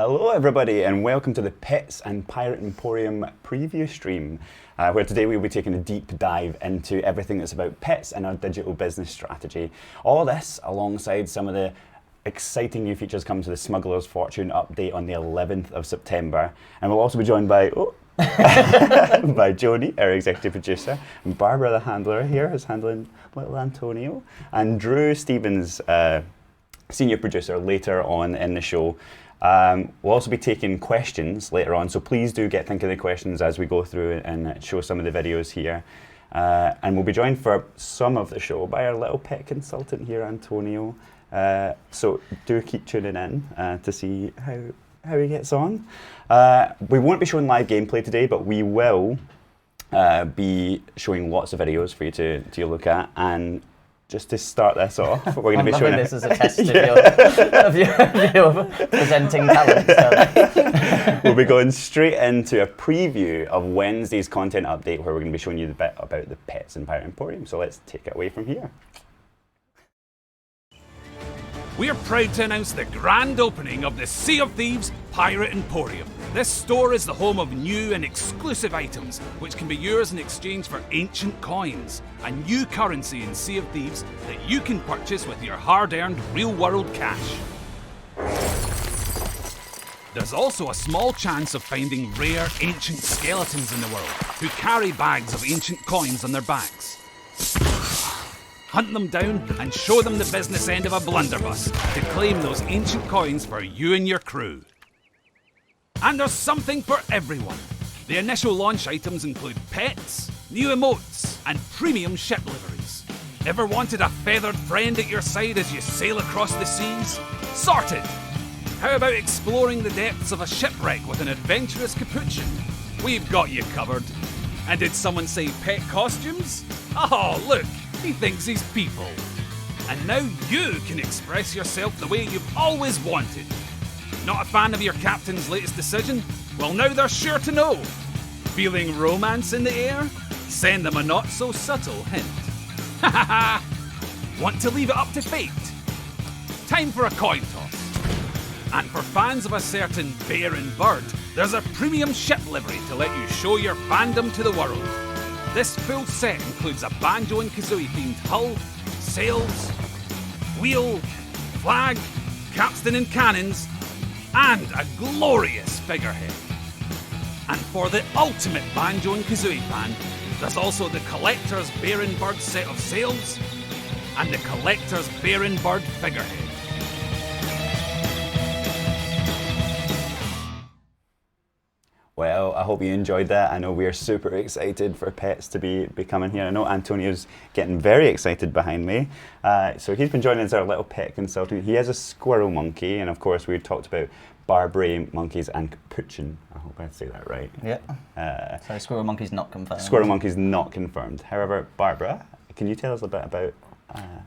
Hello everybody and welcome to the Pets and Pirate Emporium preview stream, where today we'll be taking a deep dive into everything that's about pets and our digital business strategy. All this alongside some of the exciting new features coming to the Smugglers Fortune update on the 11th of September. And we'll also be joined by by Joni, our executive producer, and Barbara the handler here is handling little Antonio, and Drew Stevens, senior producer, later on in the show. We'll also be taking questions later on, so please do get thinking of the questions as we go through and show some of the videos here. And we'll be joined for some of the show by our little pet consultant here, Antonio. So do keep tuning in to see how he gets on. We won't be showing live gameplay today, but we will be showing lots of videos for you to look at. And just to start this off, we're going to be showing this as a test of your presenting talent. We'll be going straight into a preview of Wednesday's content update, where we're going to be showing you the bit about the Pets and Pirate Emporium. So let's take it away from here. We are proud to announce the grand opening of the Sea of Thieves Pirate Emporium. This store is the home of new and exclusive items, which can be yours in exchange for ancient coins, a new currency in Sea of Thieves that you can purchase with your hard-earned real-world cash. There's also a small chance of finding rare ancient skeletons in the world who carry bags of ancient coins on their backs. Hunt them down and show them the business end of a blunderbuss to claim those ancient coins for you and your crew. And there's something for everyone. The initial launch items include pets, new emotes, and premium ship liveries. Ever wanted a feathered friend at your side as you sail across the seas? Sorted! How about exploring the depths of a shipwreck with an adventurous capuchin? We've got you covered. And did someone say pet costumes? Oh, look! He thinks he's people. And now you can express yourself the way you've always wanted. Not a fan of your captain's latest decision? Well, now they're sure to know. Feeling romance in the air? Send them a not-so-subtle hint. Ha ha ha! Want to leave it up to fate? Time for a coin toss. And for fans of a certain bear and bird, there's a premium ship livery to let you show your fandom to the world. This full set includes a Banjo and Kazooie themed hull, sails, wheel, flag, capstan and cannons, and a glorious figurehead. And for the ultimate Banjo and Kazooie fan, there's also the Collector's Bear and Bird set of sails and the Collector's Bear and Bird figurehead. Well, I hope you enjoyed that. I know we're super excited for Pets to be coming here. I know Antonio's getting very excited behind me. So he's been joining as our little pet consultant. He has a squirrel monkey, and of course we talked about Barbary monkeys and capuchin. I hope I say that right. Yeah. So squirrel monkey's not confirmed. Squirrel monkey's not confirmed. However, Barbara, can you tell us a bit about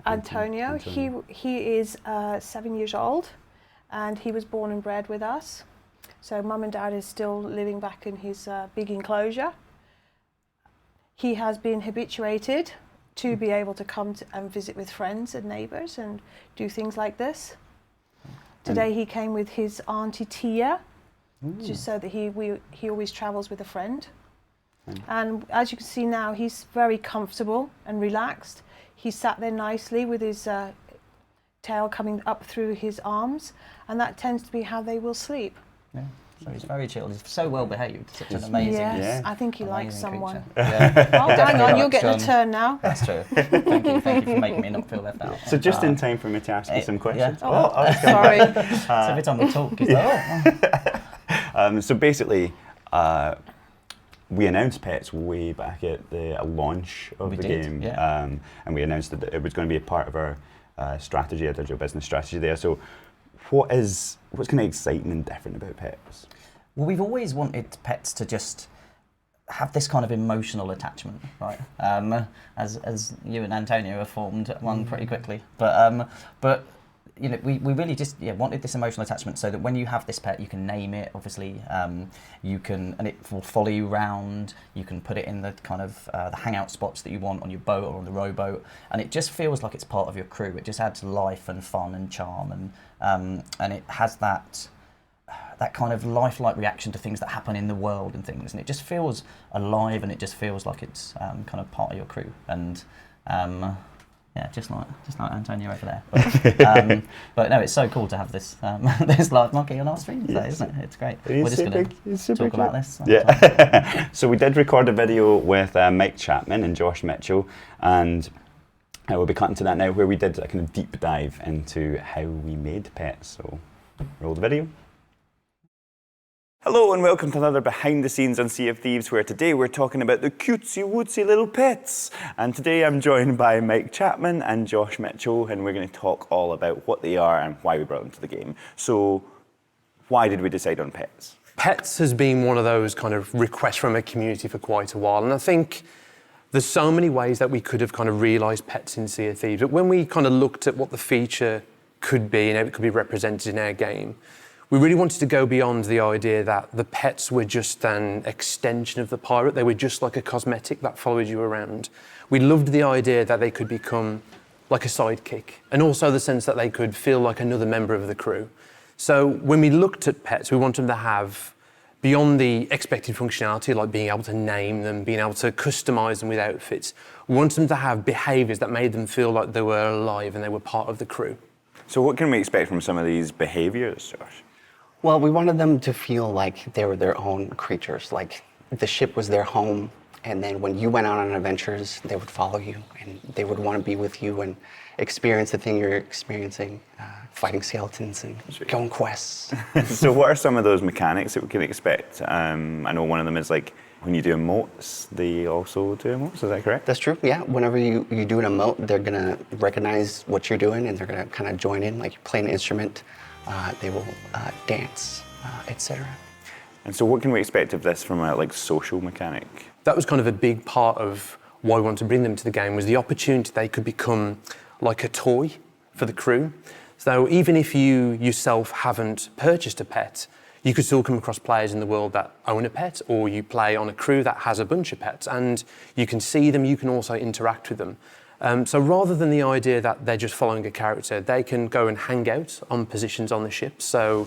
Antonio? He is 7 years old, and he was born and bred with us. So mum and dad is still living back in his big enclosure. He has been habituated to be able to come and visit with friends and neighbours and do things like this. Today he came with his auntie Tia, just so that he always travels with a friend. And as you can see now, he's very comfortable and relaxed. He sat there nicely with his tail coming up through his arms, and that tends to be how they will sleep. Yeah. So he's very chilled. He's so well behaved. Such an amazing. Yes, I think he likes someone. Yeah. Oh, hang on, you're getting a turn now. That's true. Thank you for making me not feel left out. So just in time for me to ask you some questions. Yeah. I was sorry. So every time we talk, he's like, so basically, we announced Pets way back at the launch of the game, and we announced that it was going to be a part of our strategy, our digital business strategy there. So what's kind of exciting and different about Pets? Well, we've always wanted Pets to just have this kind of emotional attachment, right? As you and Antonio have formed one pretty quickly, but you know, we really just wanted this emotional attachment so that when you have this pet, you can name it. Obviously, you can, and it will follow you around. You can put it in the kind of the hangout spots that you want on your boat or on the rowboat, and it just feels like it's part of your crew. It just adds life and fun and charm, and it has that that kind of lifelike reaction to things that happen in the world and things, and it just feels alive, and it just feels like it's kind of part of your crew. And yeah, just like Antonio over there. But no, it's so cool to have this this live monkey on our stream today, isn't it? It's great. We're just going to talk about this. Yeah. So we did record a video with Mike Chapman and Josh Mitchell, and we'll be cutting to that now, where we did a kind of deep dive into how we made pets. So roll the video. Hello and welcome to another behind the scenes on Sea of Thieves, where today we're talking about the cutesy wootsy little pets. And today I'm joined by Mike Chapman and Josh Mitchell, and we're going to talk all about what they are and why we brought them to the game. So why did we decide on pets? Pets has been one of those kind of requests from a community for quite a while, and I think there's so many ways that we could have kind of realised pets in Sea of Thieves. But when we kind of looked at what the feature could be and how it could be represented in our game, we really wanted to go beyond the idea that the pets were just an extension of the pirate. They were just like a cosmetic that followed you around. We loved the idea that they could become like a sidekick, and also the sense that they could feel like another member of the crew. So when we looked at pets, we wanted them to have, beyond the expected functionality, like being able to name them, being able to customise them with outfits, we wanted them to have behaviours that made them feel like they were alive and they were part of the crew. So what can we expect from some of these behaviours, Josh? Well, we wanted them to feel like they were their own creatures, like the ship was their home, and then when you went out on adventures, they would follow you, and they would want to be with you and experience the thing you're experiencing, fighting skeletons and going quests. So what are some of those mechanics that we can expect? I know one of them is like, when you do emotes, they also do emotes, is that correct? That's true, yeah. Whenever you do an emote, they're going to recognize what you're doing, and they're going to kind of join in, like you play an instrument. They will dance, etc. And so what can we expect of this from a like social mechanic? That was kind of a big part of why we wanted to bring them to the game, was the opportunity they could become like a toy for the crew. So even if you yourself haven't purchased a pet, you could still come across players in the world that own a pet, or you play on a crew that has a bunch of pets, and you can see them, you can also interact with them. So rather than the idea that they're just following a character, they can go and hang out on positions on the ship. So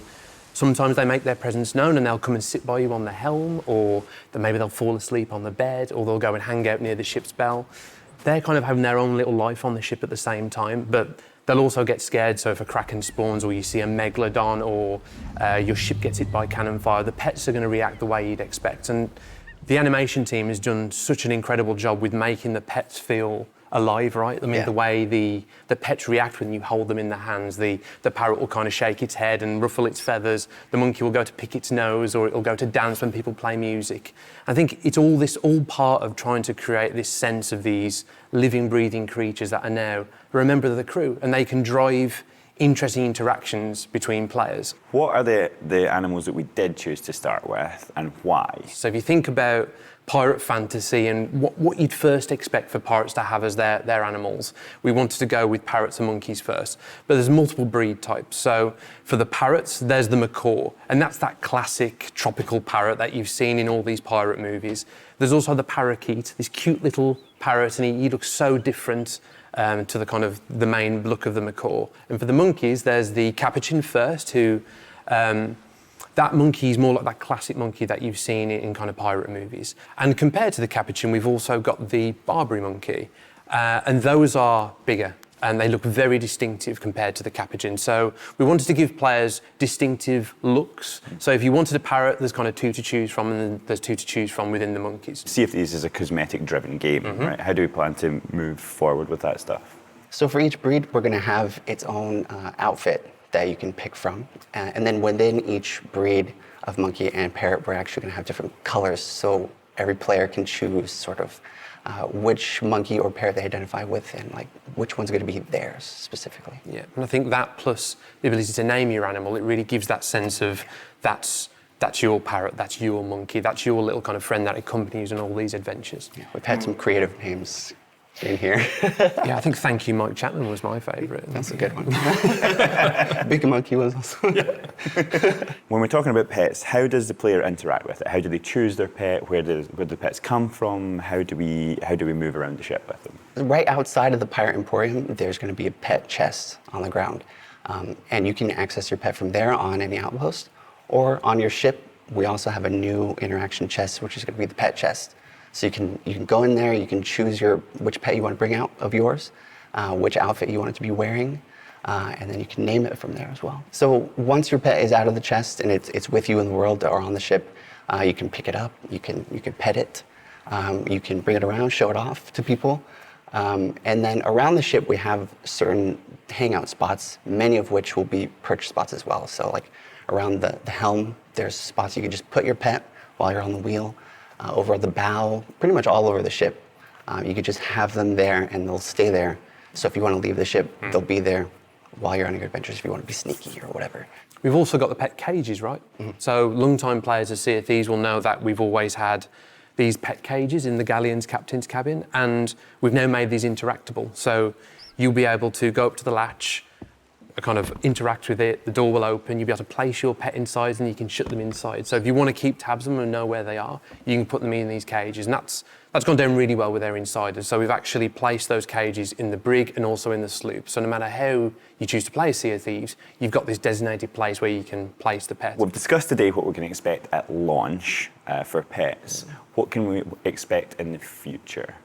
sometimes they make their presence known and they'll come and sit by you on the helm, or maybe they'll fall asleep on the bed, or they'll go and hang out near the ship's bell. They're kind of having their own little life on the ship at the same time, but they'll also get scared. So if a kraken spawns, or you see a megalodon, or your ship gets hit by cannon fire, the pets are going to react the way you'd expect. And the animation team has done such an incredible job with making the pets feel alive, right? I mean, the way the pets react when you hold them in the hands. The parrot will kind of shake its head and ruffle its feathers. The monkey will go to pick its nose, or it'll go to dance when people play music. I think it's all part of trying to create this sense of these living, breathing creatures that are now a member of the crew, and they can drive interesting interactions between players. What are the animals that we did choose to start with, and why? So if you think about pirate fantasy and what you'd first expect for pirates to have as their animals, we wanted to go with parrots and monkeys first. But there's multiple breed types. So for the parrots, there's the macaw, and that's that classic tropical parrot that you've seen in all these pirate movies. There's also the parakeet, this cute little parrot, and he looks so different to the kind of the main look of the macaw. And for the monkeys, there's the capuchin first, who that monkey is more like that classic monkey that you've seen in kind of pirate movies. And compared to the capuchin, we've also got the Barbary monkey. And those are bigger, and they look very distinctive compared to the capuchin. So we wanted to give players distinctive looks. So if you wanted a parrot, there's kind of two to choose from, and then there's two to choose from within the monkeys. Sea of Thieves is a cosmetic-driven game, right? How do we plan to move forward with that stuff? So for each breed, we're going to have its own outfit that you can pick from. And then within each breed of monkey and parrot, we're actually going to have different colors. So every player can choose sort of which monkey or parrot they identify with, and like which one's going to be theirs specifically. Yeah, and I think that plus the ability to name your animal, it really gives that sense of that's your parrot, that's your monkey, that's your little kind of friend that accompanies you on all these adventures. Yeah, we've had some creative names in here. Yeah, I think Thank You Mike Chapman was my favourite. That's a good one. Big Monkey was also. When we're talking about pets, how does the player interact with it? How do they choose their pet? Where do the pets come from? How do we move around the ship with them? Right outside of the Pirate Emporium, there's going to be a pet chest on the ground. And you can access your pet from there on any outpost, Or on your ship, we also have a new interaction chest, which is going to be the pet chest. So you can go in there, you can choose which pet you want to bring out of yours, which outfit you want it to be wearing, and then you can name it from there as well. So once your pet is out of the chest and it's with you in the world or on the ship, you can pick it up, you can pet it, you can bring it around, show it off to people. And then around the ship, we have certain hangout spots, many of which will be perch spots as well. So like around the helm, there's spots you can just put your pet while you're on the wheel. Over the bow, pretty much all over the ship. You could just have them there and they'll stay there. So if you want to leave the ship, they'll be there while you're on your adventures if you want to be sneaky or whatever. We've also got the pet cages, right? So long-time players of Sea of Thieves will know that we've always had these pet cages in the galleon's captain's cabin, and we've now made these interactable. So you'll be able to go up to the latch, kind of interact with it, the door will open, you'll be able to place your pet inside and you can shut them inside. So if you want to keep tabs on them and know where they are, you can put them in these cages, and that's gone down really well with our insiders. So we've actually placed those cages in the brig and also in the sloop. So no matter how you choose to play Sea of Thieves, you've got this designated place where you can place the pet. We've discussed today what we're going to expect at launch for pets. What can we expect in the future?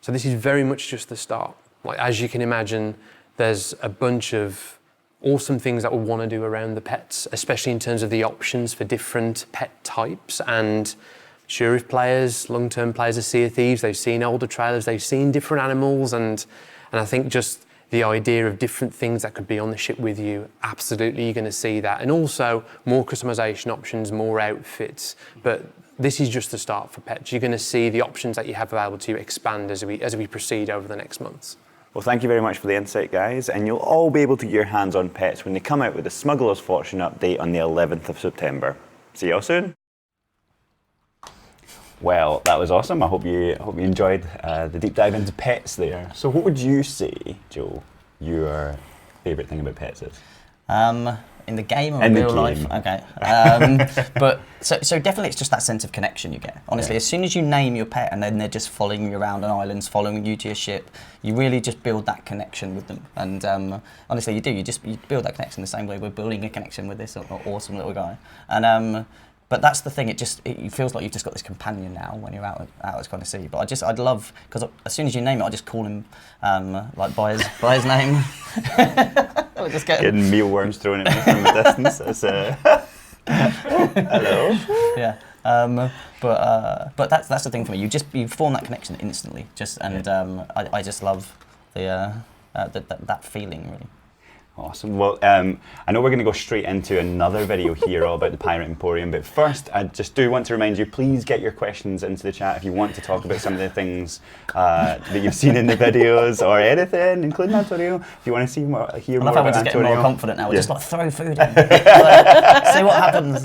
So this is very much just the start. Like, as you can imagine, there's a bunch of awesome things that we want to do around the pets, especially in terms of the options for different pet types. And sure, if players, long-term players of Sea of Thieves, they've seen older trailers, they've seen different animals, and I think just the idea of different things that could be on the ship with you, absolutely you're going to see that. And also more customization options, more outfits. But this is just the start for pets. You're going to see the options that you have available to you expand as we proceed over the next months. Well, thank you very much for the insight, guys, and you'll all be able to get your hands on pets when they come out with the Smugglers Fortune update on the 11th of September. See you all soon. Well, that was awesome. I hope you enjoyed the deep dive into pets there. So what would you say, Joe, your favourite thing about pets is? In the game or in real the life? game. Okay. But so definitely it's just that sense of connection you get. Honestly, as soon as you name your pet and then they're just following you around on islands, following you to your ship, you really just build that connection with them. And honestly, you do. You build that connection the same way we're building a connection with this awesome little guy. And but that's the thing. It feels like you've just got this companion now when you're out at kind of sea. But I'd love, because as soon as you name it, I just call him like by his name. We'll just getting mealworms thrown at me from a distance. Hello. Yeah. But that's the thing for me. You form that connection instantly. I just love that feeling really. Awesome. Well, I know we're going to go straight into another video here all about the Pirate Emporium, but first I just do want to remind you, please get your questions into the chat if you want to talk about some of the things that you've seen in the videos or anything, including Antonio. If you want to hear more about Antonio. We're just getting more confident now. We're just like, throw food in. See what happens.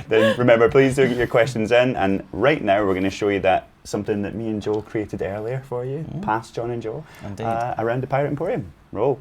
Then remember, please do get your questions in, and right now we're going to show you something that me and Joe created earlier for you, past John and Joe, around the Pirate Emporium. Roll.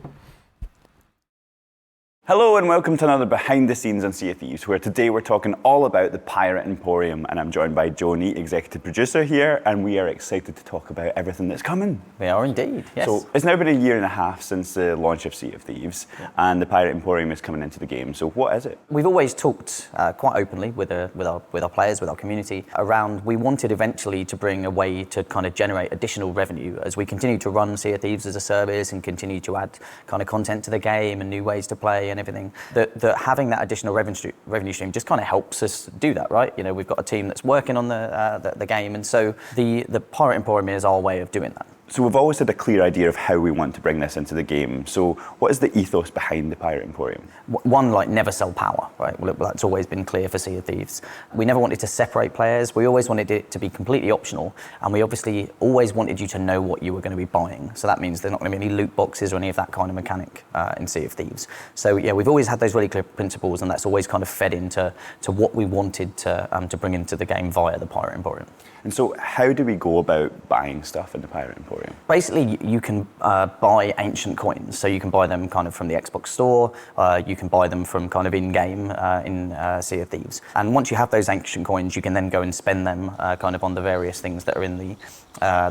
Hello and welcome to another Behind the Scenes on Sea of Thieves, where today we're talking all about the Pirate Emporium, and I'm joined by Joe Neat, executive producer here, and we are excited to talk about everything that's coming. We are indeed, yes. So it's now been a year and a half since the launch of Sea of Thieves, and the Pirate Emporium is coming into the game. So what is it? We've always talked quite openly with our players, with our community, around we wanted eventually to bring a way to kind of generate additional revenue as we continue to run Sea of Thieves as a service and continue to add kind of content to the game and new ways to play and everything. That having that additional revenue stream just kind of helps us do that, right? You know, we've got a team that's working on the game, and so the Pirate Emporium is our way of doing that. So we've always had a clear idea of how we want to bring this into the game. So what is the ethos behind the Pirate Emporium? One, like, never sell power, right? Well, that's always been clear for Sea of Thieves. We never wanted to separate players. We always wanted it to be completely optional, and we obviously always wanted you to know what you were going to be buying. So that means there's not going to be any loot boxes or any of that kind of mechanic in Sea of Thieves. So yeah, we've always had those really clear principles, and that's always kind of fed into what we wanted to bring into the game via the Pirate Emporium. And so how do we go about buying stuff in the Pirate Emporium? Emporium? Basically, you can buy ancient coins. So you can buy them kind of from the Xbox store. You can buy them from kind of in-game in Sea of Thieves. And once you have those ancient coins, you can then go and spend them kind of on the various things that are in the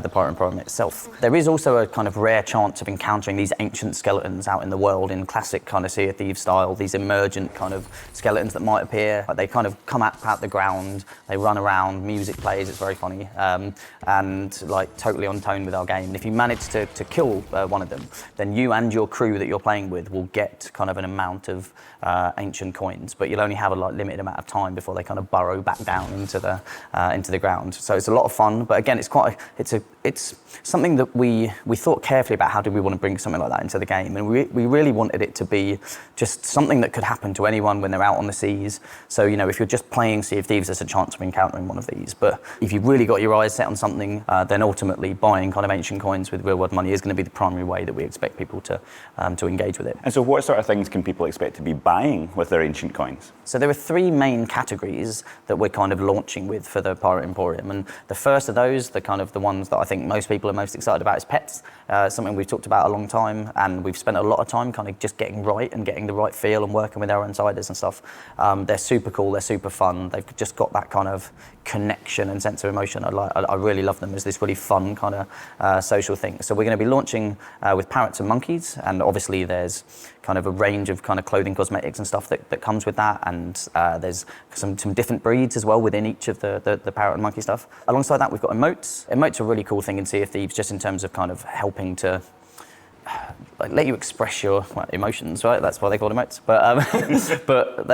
Pirate Emporium itself. There is also a kind of rare chance of encountering these ancient skeletons out in the world in classic kind of Sea of Thieves style. These emergent kind of skeletons that might appear. They kind of come out the ground. They run around. Music plays. It's very funny and like totally on tone with our game. And if you manage to kill one of them, then you and your crew that you're playing with will get kind of an amount of ancient coins, but you'll only have a limited amount of time before they kind of burrow back down into the ground. So it's a lot of fun, but again, it's something that we thought carefully about. How do we want to bring something like that into the game? And we really wanted it to be just something that could happen to anyone when they're out on the seas. So if you're just playing Sea of Thieves, there's a chance of encountering one of these. But if you've really got your eyes set on something, then ultimately buying kind of ancient coins with real world money is going to be the primary way that we expect people to engage with it. And so what sort of things can people expect to be buying with their ancient coins? So there are three main categories that we're kind of launching with for the Pirate Emporium. And the first of those, the ones that I think most people are most excited about, is pets. Something we've talked about a long time, and we've spent a lot of time kind of just getting right and getting the right feel and working with our insiders and stuff. They're super cool, they're super fun. They've just got that kind of connection and sense of emotion. I really love them as this really fun kind of social thing. So we're going to be launching with parrots and monkeys, and obviously there's kind of a range of kind of clothing, cosmetics and stuff that comes with that, and there's some different breeds as well within each of the parrot and monkey stuff. Alongside that, we've got emotes. Emotes are a really cool thing in Sea of Thieves, just in terms of kind of helping to let you express your emotions, right? That's why they call emotes. But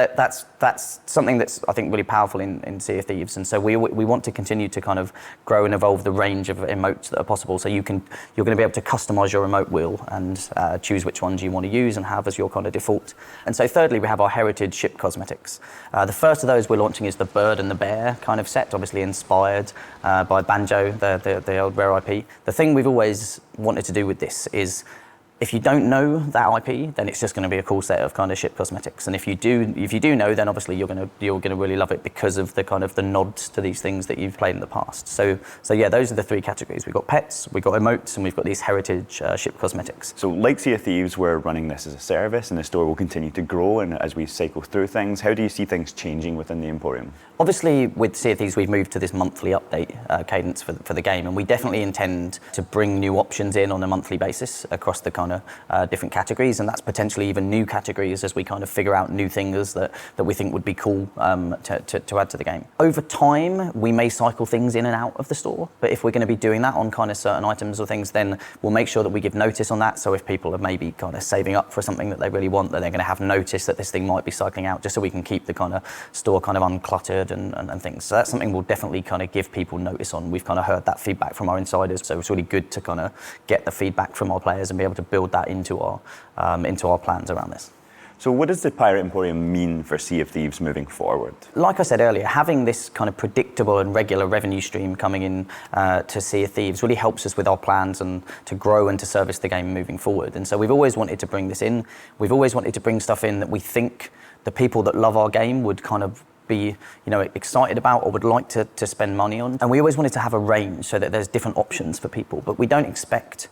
that's something that's, I think, really powerful in Sea of Thieves. And so we want to continue to kind of grow and evolve the range of emotes that are possible. So you're going to be able to customize your emote wheel and choose which ones you want to use and have as your kind of default. And so thirdly, we have our heritage ship cosmetics. The first of those we're launching is the bird and the bear kind of set, obviously inspired by Banjo, the old rare IP. The thing we've always wanted to do with this is, if you don't know that IP, then it's just going to be a cool set of kind of ship cosmetics. And if you do know, then obviously you're going to really love it because of the kind of the nods to these things that you've played in the past. So yeah, those are the three categories. We've got pets, we've got emotes, and we've got these heritage ship cosmetics. So like Sea of Thieves, we're running this as a service, and the store will continue to grow. And as we cycle through things, how do you see things changing within the Emporium? Obviously, with Sea of Thieves, we've moved to this monthly update cadence for the game, and we definitely intend to bring new options in on a monthly basis across the kind of different categories, and that's potentially even new categories as we kind of figure out new things that we think would be cool to add to the game. Over time, we may cycle things in and out of the store, but if we're going to be doing that on kind of certain items or things, then we'll make sure that we give notice on that. So if people are maybe kind of saving up for something that they really want, then they're going to have notice that this thing might be cycling out, just so we can keep the kind of store kind of uncluttered and things. So that's something we'll definitely kind of give people notice on. We've kind of heard that feedback from our insiders, so it's really good to kind of get the feedback from our players and be able to build that into our plans around this. So what does the Pirate Emporium mean for Sea of Thieves moving forward? Like I said earlier, having this kind of predictable and regular revenue stream coming in to Sea of Thieves really helps us with our plans and to grow and to service the game moving forward. And so we've always wanted to bring this in. We've always wanted to bring stuff in that we think the people that love our game would kind of be excited about or would like to spend money on. And we always wanted to have a range so that there's different options for people, but we don't expect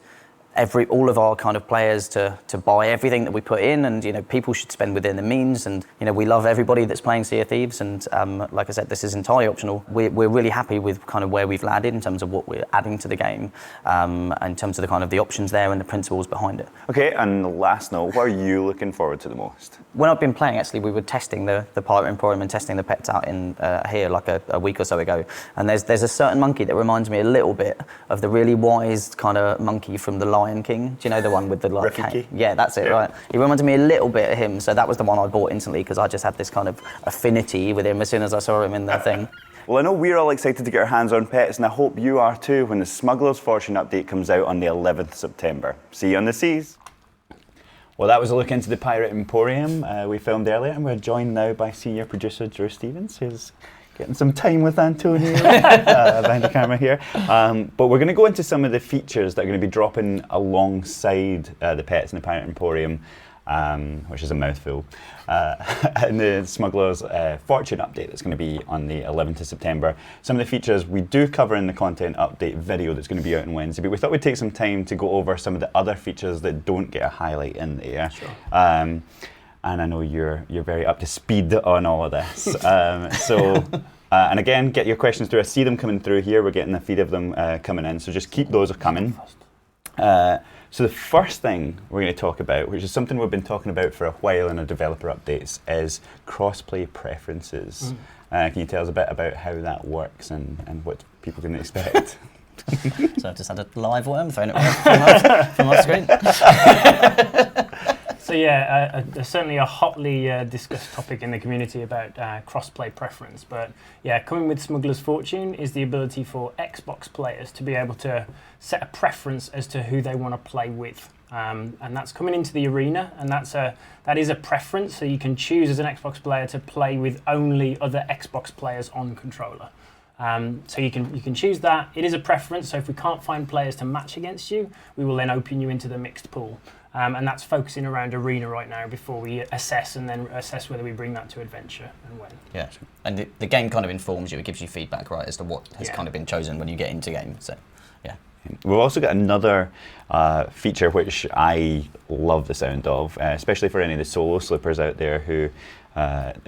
all of our kind of players to buy everything that we put in, and people should spend within their means, and we love everybody that's playing Sea of Thieves, and like I said, this is entirely optional. We're really happy with kind of where we've landed in terms of what we're adding to the game, in terms of the kind of the options there and the principles behind it. Okay, and the last note, what are you looking forward to the most? When I've been playing, actually, we were testing the Pirate Emporium and testing the pets out in here like a week or so ago, and there's a certain monkey that reminds me a little bit of the really wise kind of monkey from The Lion King. Do you know the one with the like cane? Yeah, that's it, right. He reminded me a little bit of him, so that was the one I bought instantly because I just had this kind of affinity with him as soon as I saw him in the thing. Well, I know we're all excited to get our hands on pets, and I hope you are too when the Smugglers Fortune update comes out on the 11th September. See you on the seas. Well, that was a look into the Pirate Emporium we filmed earlier, and we're joined now by senior producer Drew Stevens, who's getting some time with Antonio behind the camera here. But we're going to go into some of the features that are going to be dropping alongside the pets in the Pirate Emporium which is a mouthful, and the Smugglers Fortune update that's going to be on the 11th of September. Some of the features we do cover in the content update video that's going to be out on Wednesday, but we thought we'd take some time to go over some of the other features that don't get a highlight in there. Sure. And I know you're very up to speed on all of this. And again, get your questions through. I see them coming through here. We're getting a feed of them coming in, so just keep those coming. So the first thing we're going to talk about, which is something we've been talking about for a while in our developer updates, is crossplay preferences. Can you tell us a bit about how that works and what people can expect? So I've just had a live worm thrown at me from my screen. So yeah, certainly a hotly discussed topic in the community about cross-play preference. But yeah, coming with Smugglers Fortune is the ability for Xbox players to be able to set a preference as to who they want to play with. And that's coming into the arena, and that is a preference. So you can choose as an Xbox player to play with only other Xbox players on controller. So you can choose that. It is a preference. So if we can't find players to match against you, we will then open you into the mixed pool. And that's focusing around arena right now before we assess whether we bring that to adventure and when. Yeah, and the game kind of informs you. It gives you feedback, right, as to what has kind of been chosen when you get into game. So, yeah. We've also got another feature which I love the sound of, especially for any of the solo slippers out there who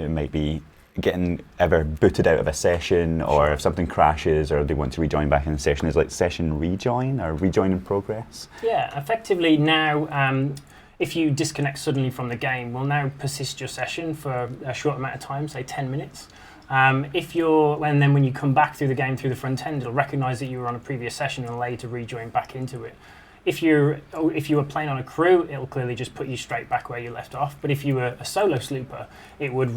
might be getting ever booted out of a session, or if something crashes or they want to rejoin back in the session, is like session rejoin or rejoin in progress. Yeah, effectively now, if you disconnect suddenly from the game, we'll now persist your session for a short amount of time, say 10 minutes. And then when you come back through the game through the front end, it'll recognise that you were on a previous session and allow you to rejoin back into it. If you were playing on a crew, it'll clearly just put you straight back where you left off. But if you were a solo slooper, it would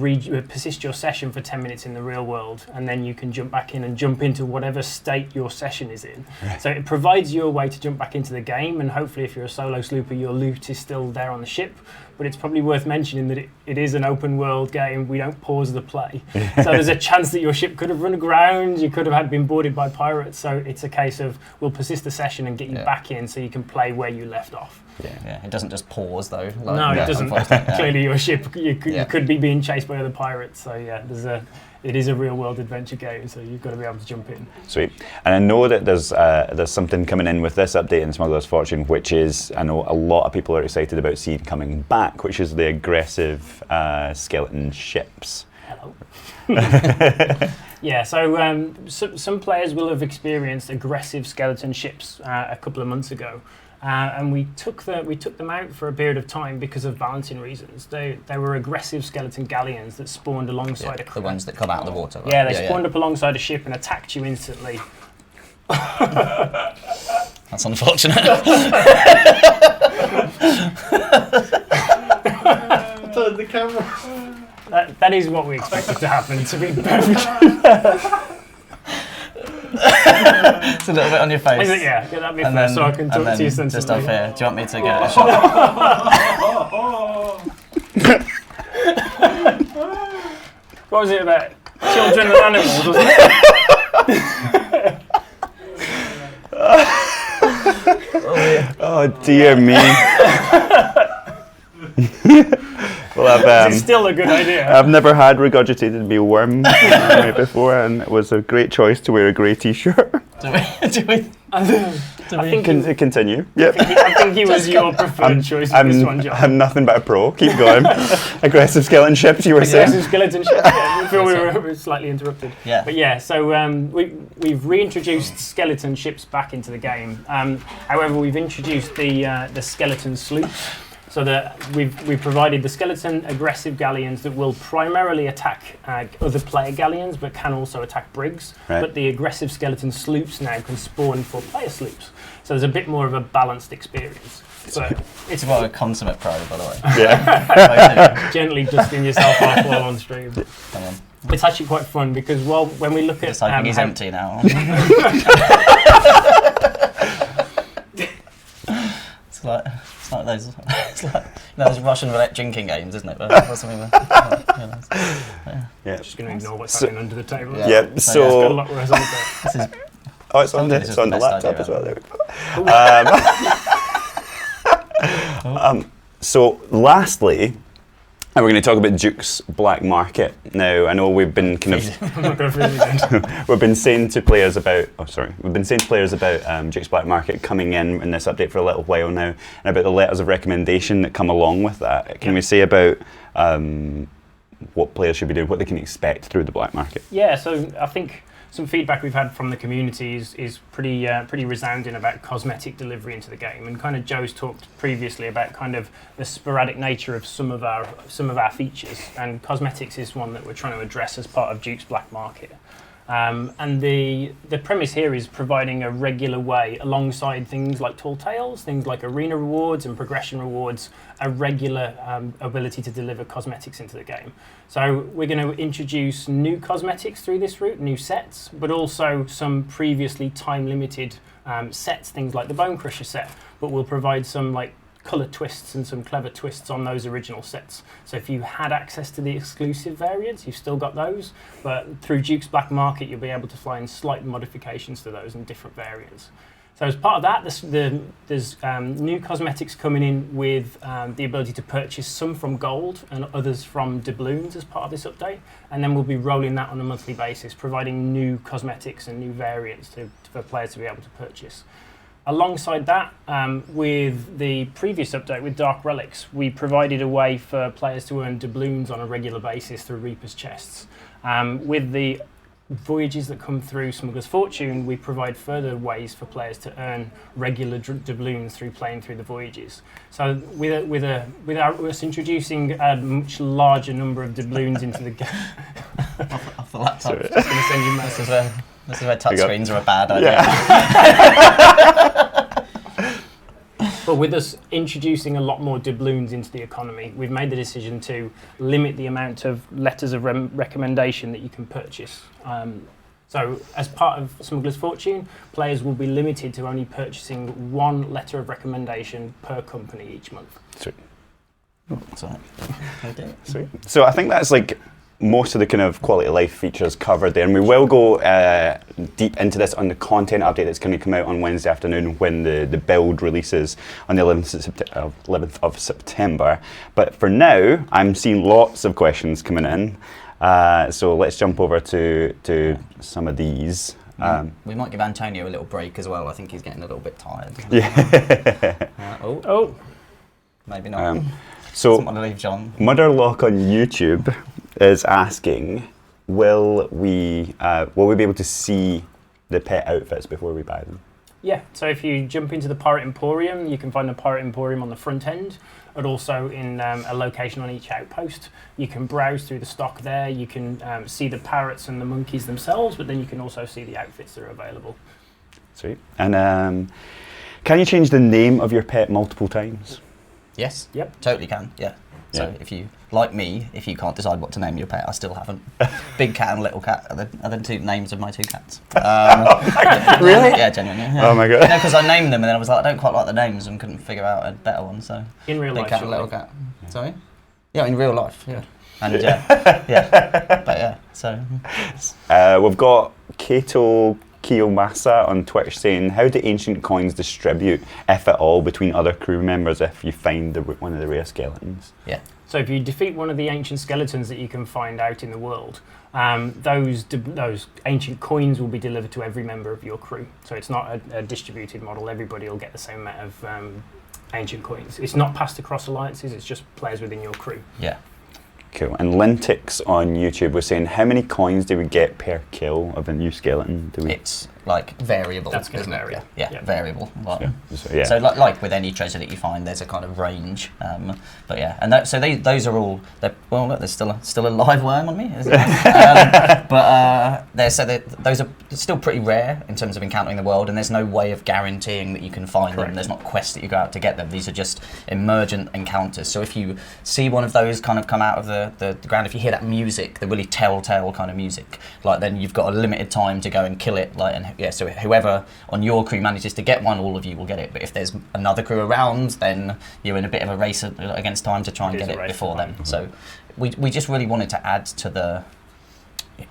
persist your session for 10 minutes in the real world, and then you can jump back in and jump into whatever state your session is in. Right. So it provides you a way to jump back into the game, and hopefully if you're a solo slooper, your loot is still there on the ship. But it's probably worth mentioning that it is an open world game. We don't pause the play. So there's a chance that your ship could have run aground, you could have been boarded by pirates. So it's a case of we'll persist the session and get you back in so you can play where you left off. Yeah, it doesn't just pause though. No, it doesn't. Clearly your ship, you could be being chased by other pirates. So yeah, it is a real world adventure game, so you've got to be able to jump in. Sweet. And I know that there's something coming in with this update in Smugglers Fortune, which is, I know a lot of people are excited about seeing coming back, which is the aggressive skeleton ships. Hello. Yeah, so some players will have experienced aggressive skeleton ships a couple of months ago. And we took them out for a period of time because of balancing reasons. They were aggressive skeleton galleons that spawned alongside a crew. The ones that come out of the water. Right? Yeah, they spawned up alongside a ship and attacked you instantly. That's unfortunate. Turn the camera. That is what we expected to happen, to be perfect. It's a little bit on your face. Yeah, get that bit first so I can talk to you sensibly. Just off here, do you want me to get a shot? What was it about? Children and animals, wasn't it? Oh dear me. Well, it's still a good idea. I've never had regurgitated mealworm before, and it was a great choice to wear a grey t-shirt. Continue. Yep. I think he was your preferred choice for this one, John. I'm nothing but a pro. Keep going. Aggressive skeleton ships, you were saying? Aggressive skeleton ships, yeah. Before we were slightly interrupted. Yeah. But yeah, so we've reintroduced skeleton ships back into the game. However, we've introduced the skeleton sloops. So that we've provided the skeleton aggressive galleons that will primarily attack other player galleons, but can also attack brigs. Right. But the aggressive skeleton sloops now can spawn for player sloops. So there's a bit more of a balanced experience. But it's about a consummate pro, by the way. Yeah. Gently dusting yourself off while on stream. Come on. It's actually quite fun because when we look at... Just hoping he's empty now. It's like those Russian roulette drinking games, isn't it? Or something Yeah. Just going to ignore what's happening under the table. Yeah. It's got a So. lot worse on the It's on This is the the best laptop idea as well. There we go. So lastly, we're going to talk about Duke's Black Market. Now, I know we've been kind of we've been saying to players about Duke's Black Market coming in this update for a little while now, and about the letters of recommendation that come along with that. Can we say about what players should be doing, what they can expect through the Black Market? Yeah, so I think some feedback we've had from the community is pretty resounding about cosmetic delivery into the game, and kind of Joe's talked previously about kind of the sporadic nature of some of our features, and cosmetics is one that we're trying to address as part of Duke's Black Market. And the premise here is providing a regular way, alongside things like Tall Tales, things like arena rewards and progression rewards, a regular ability to deliver cosmetics into the game. So we're going to introduce new cosmetics through this route, new sets, but also some previously time-limited sets, things like the Bone Crusher set, but we'll provide some like colour twists and some clever twists on those original sets. So if you had access to the exclusive variants, you've still got those, but through Duke's Black Market you'll be able to find slight modifications to those and different variants. So as part of that, there's new cosmetics coming in with the ability to purchase some from gold and others from doubloons as part of this update, and then we'll be rolling that on a monthly basis, providing new cosmetics and new variants for players to be able to purchase. Alongside that, with the previous update with Dark Relics, we provided a way for players to earn doubloons on a regular basis through Reaper's Chests. With the voyages that come through Smugglers Fortune, we provide further ways for players to earn regular doubloons through playing through the voyages. So with us introducing a much larger number of doubloons into the game. Off the laptop. Just going to send you messages. This is where touchscreens are a bad idea. Yeah. But with us introducing a lot more doubloons into the economy, we've made the decision to limit the amount of letters of recommendation that you can purchase. So as part of Smugglers Fortune, players will be limited to only purchasing one letter of recommendation per company each month. Sweet. Sorry. Okay. Sweet. So I think that's like most of the kind of quality of life features covered there, and we will go deep into this on the content update that's going to come out on Wednesday afternoon when the build releases on the 11th of September. But for now, I'm seeing lots of questions coming in, so let's jump over to some of these. We might give Antonio a little break as well. I think he's getting a little bit tired. Yeah. Oh. Maybe not. So Doesn't want to leave John. Mudderlock on YouTube is asking, will we be able to see the pet outfits before we buy them? Yeah, so if you jump into the Pirate Emporium, you can find the Pirate Emporium on the front end, but also in a location on each outpost. You can browse through the stock there, you can see the parrots and the monkeys themselves, but then you can also see the outfits that are available. Sweet. And can you change the name of your pet multiple times? Yes. Yep. Totally can. Yeah. So if you, like me, if you can't decide what to name your pet, I still haven't. Big Cat and Little Cat are the two names of my two cats. Really? Yeah, genuinely. Yeah. Oh my god. No, because I named them and then I was like, I don't quite like the names and couldn't figure out a better one. So In real Big life, Cat and Little surely. Cat. Sorry? Yeah, in real life. Yeah. And yeah. But yeah, so. We've got Kato Kiyomasa on Twitch saying, how do ancient coins distribute, if at all, between other crew members if you find one of the rare skeletons? Yeah. So if you defeat one of the ancient skeletons that you can find out in the world, those ancient coins will be delivered to every member of your crew. So it's not a distributed model. Everybody will get the same amount of ancient coins. It's not passed across alliances. It's just players within your crew. Yeah. Cool. And Lintix on YouTube was saying, how many coins do we get per kill of a new skeleton? It's like variable. That's gonna isn't it? vary. Yeah, variable. Like, Yeah. So like with any treasure that you find, there's a kind of range. But yeah, and so those are all. Well, look, there's still a live worm on me. Isn't there? But those are still pretty rare in terms of encountering the world, and there's no way of guaranteeing that you can find them. There's not quests that you go out to get them. These are just emergent encounters. So if you see one of those kind of come out of the ground, if you hear that music, the really telltale kind of music, like then you've got a limited time to go and kill it. So whoever on your crew manages to get one, all of you will get it. But if there's another crew around, then you're in a bit of a race against time to try and get it before them. So we just really wanted to add to the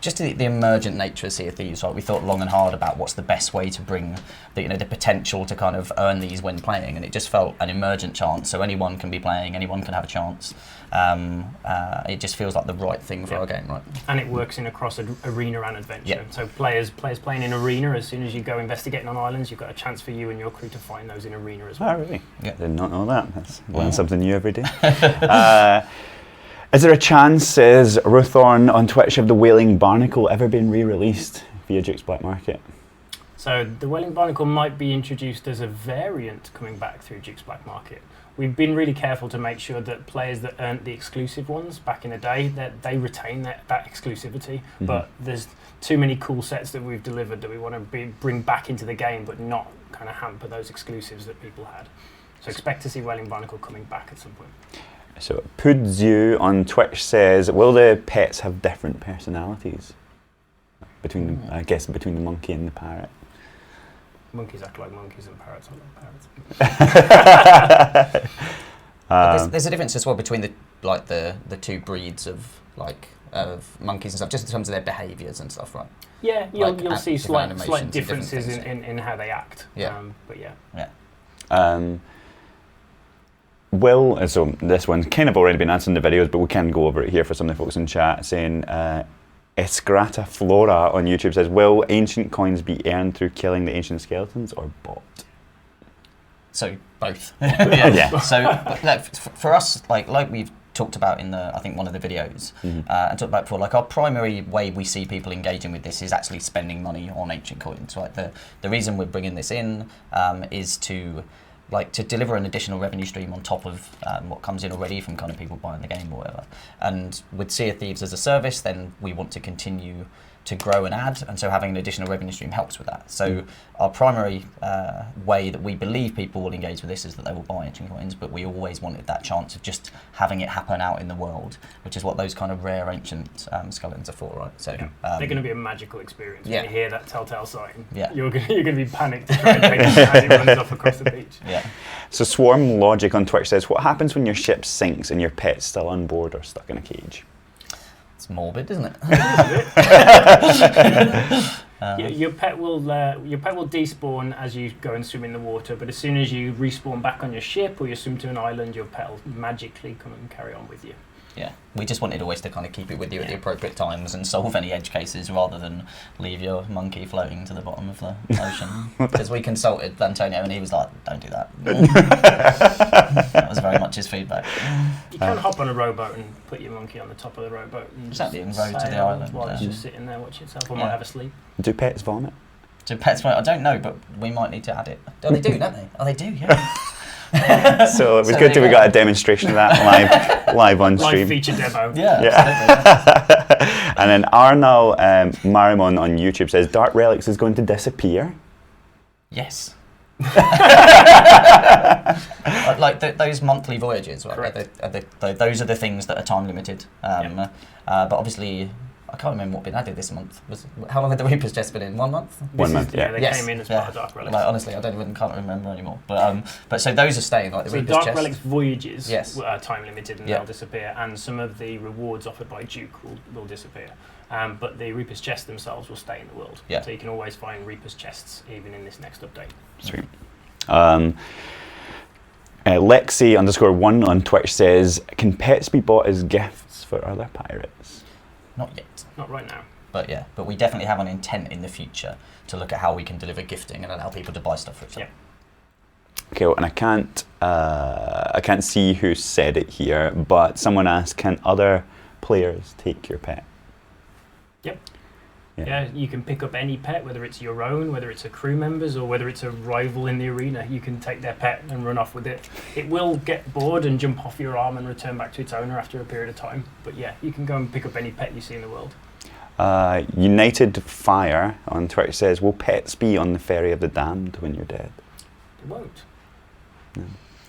just the emergent nature of Sea of Thieves, right? We thought long and hard about what's the best way to bring the potential to kind of earn these when playing, and it just felt an emergent chance. So anyone can be playing, anyone can have a chance. It just feels like the right thing for our game, right? And it works in across arena and adventure. So players playing in arena, as soon as you go investigating on islands, you've got a chance for you and your crew to find those in arena as well. Oh, really? Yeah. Did not know that. That's learn something new every day. Is there a chance, says Ruthorn on Twitch, of the Wailing Barnacle ever been re-released via Duke's Black Market? So the Wailing Barnacle might be introduced as a variant coming back through Duke's Black Market. We've been really careful to make sure that players that earned the exclusive ones back in the day, that they retain that exclusivity. But there's too many cool sets that we've delivered that we want to bring back into the game, but not kind of hamper those exclusives that people had. So expect to see Wailing Barnacle coming back at some point. So Pudzu on Twitch says, will the pets have different personalities? Between I guess between the monkey and the parrot. Monkeys act like monkeys and parrots act like parrots. There's a difference as well between the two breeds of monkeys and stuff, just in terms of their behaviours and stuff, right? Yeah, you'll see slight animations differences and different in how they act. Yeah. But yeah. Yeah. So this one's kind of already been answered in the videos, but we can go over it here for some of the folks in chat, saying Escrata Flora on YouTube says, will ancient coins be earned through killing the ancient skeletons or bought? So both. Yeah. So for us, like we've talked about in I think one of the videos, and talked about before, like our primary way we see people engaging with this is actually spending money on ancient coins, right? The reason we're bringing this in is to deliver an additional revenue stream on top of what comes in already from kind of people buying the game or whatever. And with Sea of Thieves as a service, then we want to continue to grow and add, and so having an additional revenue stream helps with that. So our primary way that we believe people will engage with this is that they will buy ancient coins, but we always wanted that chance of just having it happen out in the world, which is what those kind of rare ancient skeletons are for, right? So they're going to be a magical experience when you hear that telltale sign. Yeah. You're going to be panicked to try and take it as it runs off across the beach. Yeah. So Swarm Logic on Twitch says, what happens when your ship sinks and your pet's still on board or stuck in a cage? It's morbid, isn't it? Your pet will despawn as you go and swim in the water, but as soon as you respawn back on your ship or you swim to an island, your pet will magically come and carry on with you. Yeah, we just wanted always to kind of keep it with you at the appropriate times and solve any edge cases rather than leave your monkey floating to the bottom of the ocean. Because we consulted Antonio and he was like, don't do that. That was very much his feedback. You can hop on a rowboat and put your monkey on the top of the rowboat and exactly, and just row to the sail island. while it's just sitting there watching itself, or might have a sleep. Do pets vomit? Do pets vomit? I don't know, but we might need to add it. Oh, they do, don't they? Oh, they do, yeah. So it was good that we got a demonstration of that live on stream. Live feature demo. Yeah. And then Arnal Marimon on YouTube says, Dark Relics is going to disappear. Yes. Those monthly voyages, right? Those are the things that are time limited. But obviously, I can't remember what been added this month. How long had the Reaper's Chest been in? 1 month? 1 month, yeah. They came in as part of Dark Relics. Honestly, I can't remember anymore. But so those are staying, like the Reaper's Dark Chest. Relics voyages are time limited and they'll disappear, and some of the rewards offered by Duke will disappear. But the Reaper's Chests themselves will stay in the world. Yeah. So you can always find Reaper's Chests even in this next update. Sweet. Lexi_1 on Twitch says, can pets be bought as gifts for other pirates? Not yet. Not right now. But we definitely have an intent in the future to look at how we can deliver gifting and allow people to buy stuff for each other. Okay, well, and I can't see who said it here, but someone asked, can other players take your pet? Yep. Yeah, you can pick up any pet, whether it's your own, whether it's a crew member's, or whether it's a rival in the arena. You can take their pet and run off with it. It will get bored and jump off your arm and return back to its owner after a period of time. But yeah, you can go and pick up any pet you see in the world. United Fire on Twitch says, will pets be on the Ferry of the Damned when you're dead? They won't. No.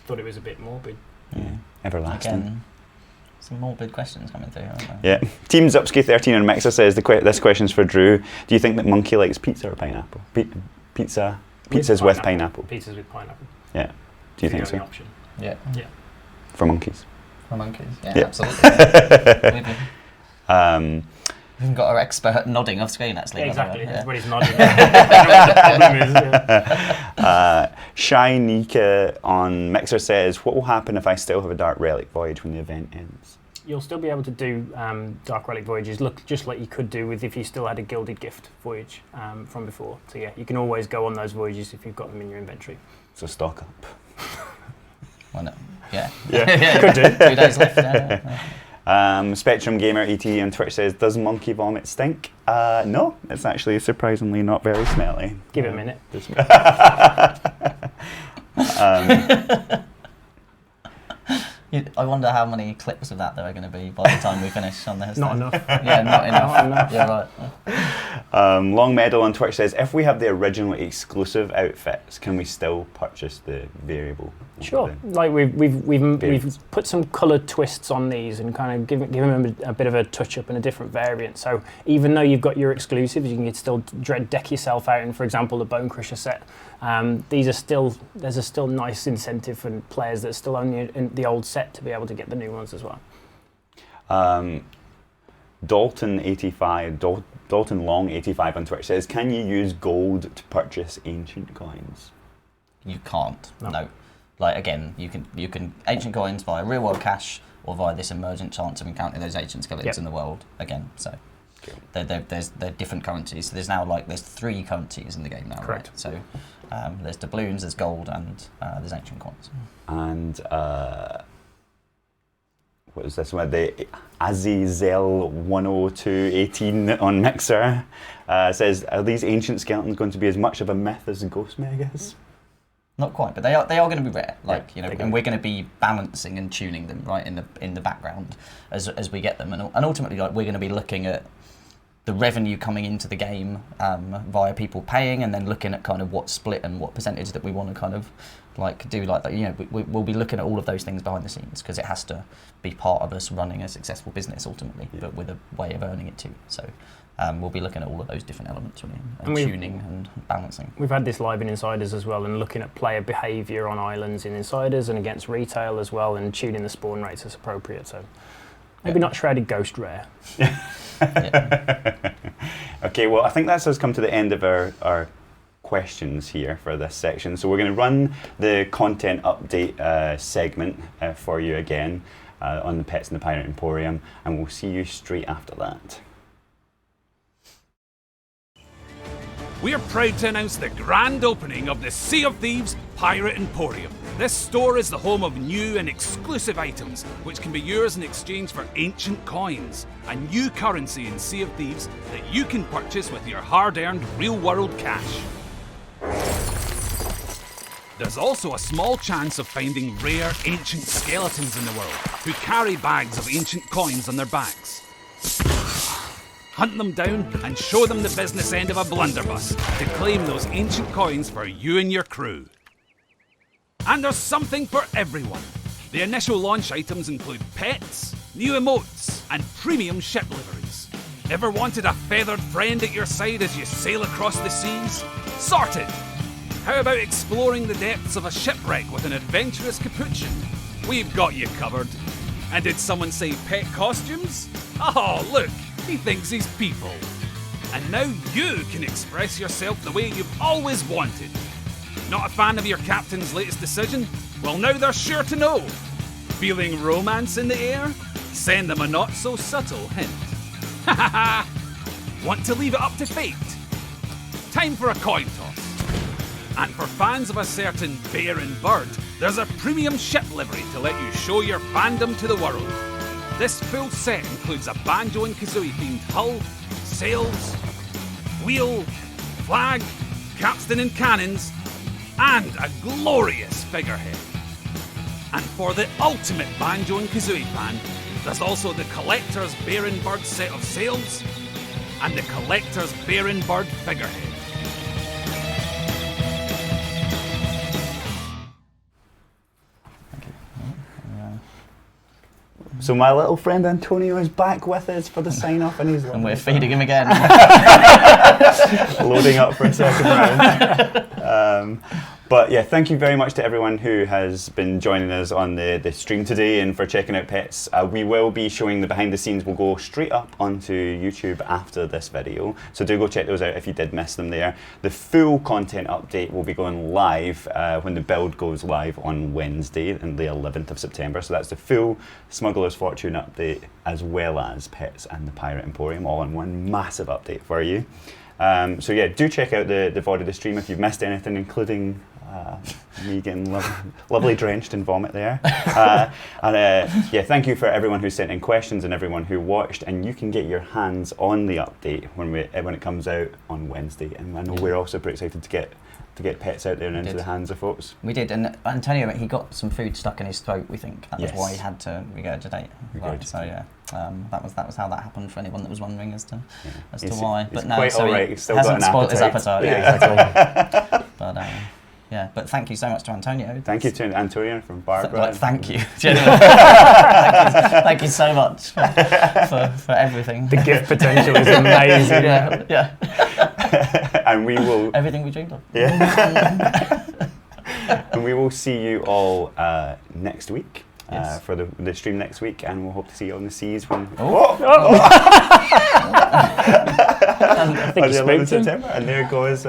Thought it was a bit morbid. Yeah, everlasting. Again, some morbid questions coming through, aren't Yeah. there? Team Zupski13 on Mexa says, this question's for Drew. Do you think that Monkey likes pizza or pineapple? Pizzas with pineapple. Pizzas with pineapple. Yeah. Do you think so? Option. Yeah. Yeah. For monkeys? For monkeys, Yeah. absolutely. We've got our expert nodding off screen, actually. Exactly, Yeah. everybody's nodding. I don't know what the problem is, yeah. Shy Nika on Mixer says, what will happen if I still have a Dark Relic Voyage when the event ends? You'll still be able to do Dark Relic Voyages, look just like you could do with if you still had a Gilded Gift voyage from before. So yeah, you can always go on those voyages if you've got them in your inventory. So stock up. Why not? Yeah. Could do. 2 days left. Yeah. Spectrum Gamer ET on Twitch says, does monkey vomit stink? No, it's actually surprisingly not very smelly. Give it a minute. I wonder how many clips of that there are going to be by the time we finish on this. Not enough. Yeah, not enough. Not enough. Yeah, right. Long Meadow on Twitch says, if we have the original exclusive outfits, can we still purchase the variable? Sure. Like we've put some coloured twists on these and kind of give them a bit of a touch up and a different variant. So even though you've got your exclusives, you can still deck yourself out in, for example, the Bone Crusher set. There's a still nice incentive for players that are still on the old set to be able to get the new ones as well. Dalton Long 85 on Twitch says, can you use gold to purchase ancient coins? You can't. No. Like again, you can ancient coins via real world cash or via this emergent chance of encountering those ancient skeletons in the world again. So they're different currencies. So there's 3 currencies in the game now. Correct. Right? So there's doubloons, there's gold, and there's ancient coins. And what is this one? The Azizel 10218 on Mixer says, are these ancient skeletons going to be as much of a myth as the Ghost Megas? Not quite, but they are going to be rare. Like and we're going to be balancing and tuning them right in the background as we get them, and ultimately we're going to be looking at the revenue coming into the game via people paying, and then looking at kind of what split and what percentage that we want to kind of do like that. We'll be looking at all of those things behind the scenes because it has to be part of us running a successful business ultimately, but with a way of earning it too. So. We'll be looking at all of those different elements really, and tuning and balancing. We've had this live in Insiders as well, and looking at player behaviour on islands in Insiders and against retail as well, and tuning the spawn rates as appropriate. So maybe not Shrouded Ghost rare. Okay, well I think that's us come to the end of our questions here for this section. So we're going to run the content update segment for you again on the Pets and the Pirate Emporium, and we'll see you straight after that. We are proud to announce the grand opening of the Sea of Thieves Pirate Emporium. This store is the home of new and exclusive items, which can be yours in exchange for ancient coins, a new currency in Sea of Thieves that you can purchase with your hard-earned real-world cash. There's also a small chance of finding rare ancient skeletons in the world, who carry bags of ancient coins on their backs. Hunt them down and show them the business end of a blunderbuss to claim those ancient coins for you and your crew. And there's something for everyone. The initial launch items include pets, new emotes, and premium ship liveries. Ever wanted a feathered friend at your side as you sail across the seas? Sorted! How about exploring the depths of a shipwreck with an adventurous capuchin? We've got you covered. And did someone say pet costumes? Oh, look! He thinks he's people. And now you can express yourself the way you've always wanted. Not a fan of your captain's latest decision? Well, now they're sure to know. Feeling romance in the air? Send them a not-so-subtle hint. Ha ha ha! Want to leave it up to fate? Time for a coin toss. And for fans of a certain bear and bird, there's a premium ship livery to let you show your fandom to the world. This full set includes a Banjo and Kazooie themed hull, sails, wheel, flag, capstan and cannons, and a glorious figurehead. And for the ultimate Banjo and Kazooie fan, there's also the Collector's Bear and Bird set of sails and the Collector's Bear and Bird figurehead. So my little friend Antonio is back with us for the sign-off, and he's and we're feeding him again. loading up for a second round. But yeah, thank you very much to everyone who has been joining us on the stream today and for checking out pets. We will be showing the behind the scenes. We'll go straight up onto YouTube after this video, so do go check those out if you did miss them there. The full content update will be going live when the build goes live on Wednesday, on the 11th of September. So that's the full Smugglers Fortune update, as well as Pets and the Pirate Emporium, all in one massive update for you. So yeah, do check out the VOD of the stream if you've missed anything, including me getting lovely drenched in vomit there. Yeah, thank you for everyone who sent in questions and everyone who watched. And you can get your hands on the update when it comes out on Wednesday. And I know we're also pretty excited to get pets out there and into the hands of folks. We did, and Antonio, he got some food stuck in his throat. We think that was why he had to regurgitate. Right, so yeah, that was how that happened. For anyone that was wondering as to why, but no, quite so all right. he He's still hasn't got an spoiled his appetite. appetite. But yeah, but thank you so much to Antonio. Thank you to Antonio from Barbara. Thank you, genuinely. Thank you so much for everything. The gift potential is amazing. Yeah. And we will everything we dreamed of. Yeah. And we will see you all next week. For the stream next week, and we'll hope to see you on the seas when. I think on the 11th of September, and there goes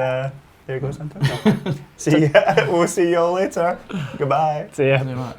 Antonio. We'll see you all later. Goodbye. See ya.